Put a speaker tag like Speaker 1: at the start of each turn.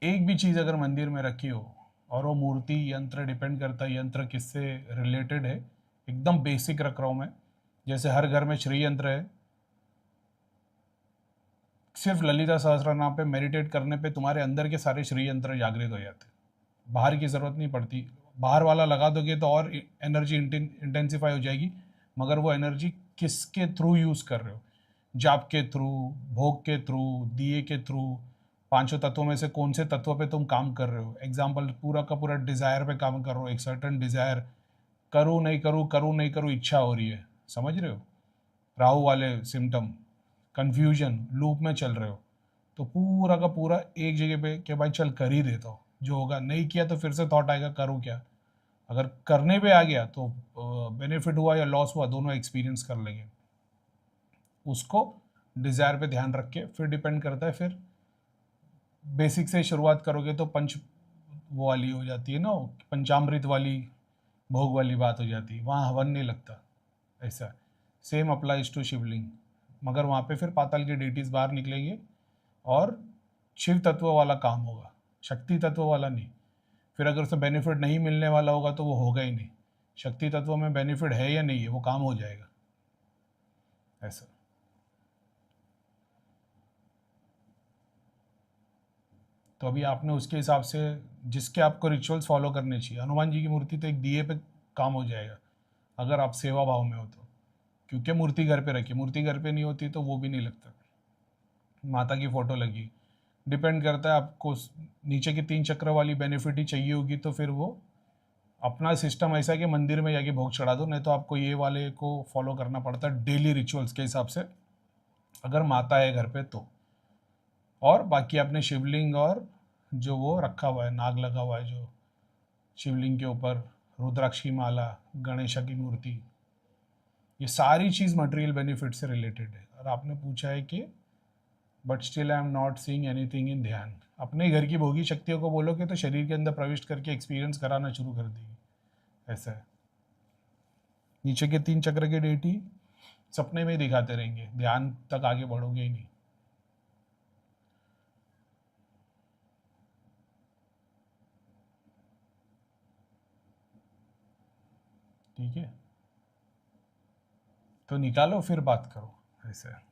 Speaker 1: एक भी चीज़ अगर मंदिर में रखी हो और वो मूर्ति यंत्र, डिपेंड करता है यंत्र किससे रिलेटेड है, एकदम बेसिक रख रहा हूँ मैं, जैसे हर घर में श्री यंत्र है, सिर्फ ललिता सहस्त्रनाम पे मेडिटेट करने पे तुम्हारे अंदर के सारे श्री यंत्र जागृत हो जाते हैं, बाहर की ज़रूरत नहीं पड़ती। बाहर वाला लगा दोगे तो और एनर्जी इंटेंसिफाई हो जाएगी, मगर वो एनर्जी किसके थ्रू यूज़ कर रहे हो, जाप के थ्रू, भोग के थ्रू, दिए के थ्रू, पांचों तत्वों में से कौन से तत्व पे तुम काम कर रहे हो। एग्जाम्पल, पूरा का पूरा डिज़ायर पे काम कर रहे हो, एक सर्टन डिज़ायर, करूँ नहीं करूँ, करूँ नहीं करूँ, इच्छा हो रही है, समझ रहे हो, राहु वाले सिम्टम, कन्फ्यूजन, लूप में चल रहे हो, तो पूरा का पूरा एक जगह पे कि भाई चल कर ही देता हूँ, जो होगा, नहीं किया तो फिर से थॉट आएगा करूँ क्या, अगर करने पे आ गया तो बेनिफिट हुआ या लॉस हुआ दोनों एक्सपीरियंस कर लेंगे। उसको डिज़ायर पे ध्यान रख के फिर डिपेंड करता है, फिर बेसिक से शुरुआत करोगे तो पंच वो वाली हो जाती है ना, पंचामृत वाली भोग वाली बात हो जाती है, वहाँ हवन नहीं लगता। ऐसा सेम अप्लाइज टू शिवलिंग, मगर वहाँ पे फिर पाताल के डेटीज बाहर निकलेंगे और शिव तत्व वाला काम होगा, शक्ति तत्व वाला नहीं। फिर अगर उसे बेनिफिट नहीं मिलने वाला होगा तो वो होगा ही नहीं, शक्ति तत्व में बेनिफिट है या नहीं है वो काम हो जाएगा, ऐसा। तो अभी आपने उसके हिसाब से जिसके आपको रिचुअल्स फॉलो करने चाहिए, हनुमान जी की मूर्ति तो एक दिए पे काम हो जाएगा अगर आप सेवा भाव में हो तो, क्योंकि मूर्ति घर पे रखी, मूर्ति घर पे नहीं होती तो वो भी नहीं लगता। माता की फोटो लगी, डिपेंड करता है आपको, नीचे की 3 चक्र वाली बेनिफिट ही चाहिए होगी तो फिर वो अपना सिस्टम ऐसा है कि मंदिर में जाके भोग चढ़ा दो, नहीं तो आपको ये वाले को फॉलो करना पड़ता है डेली रिचुअल्स के हिसाब से, अगर माता है घर पे तो। और बाकी आपने शिवलिंग और जो वो रखा हुआ है, नाग लगा हुआ है जो शिवलिंग के ऊपर, रुद्राक्ष की माला, गणेशा की मूर्ति, ये सारी चीज़ मटेरियल बेनिफिट से रिलेटेड है। और आपने पूछा है कि but still I am not seeing anything in ध्यान, अपने घर की भोगी शक्तियों को बोलोगे तो शरीर के अंदर प्रविष्ट करके एक्सपीरियंस कराना शुरू कर देगी, ऐसा है। नीचे के 3 चक्र के डेटी सपने में ही दिखाते रहेंगे, ध्यान तक आगे बढ़ोगे ही नहीं। ठीक है, तो निकालो फिर बात करो, ऐसा है।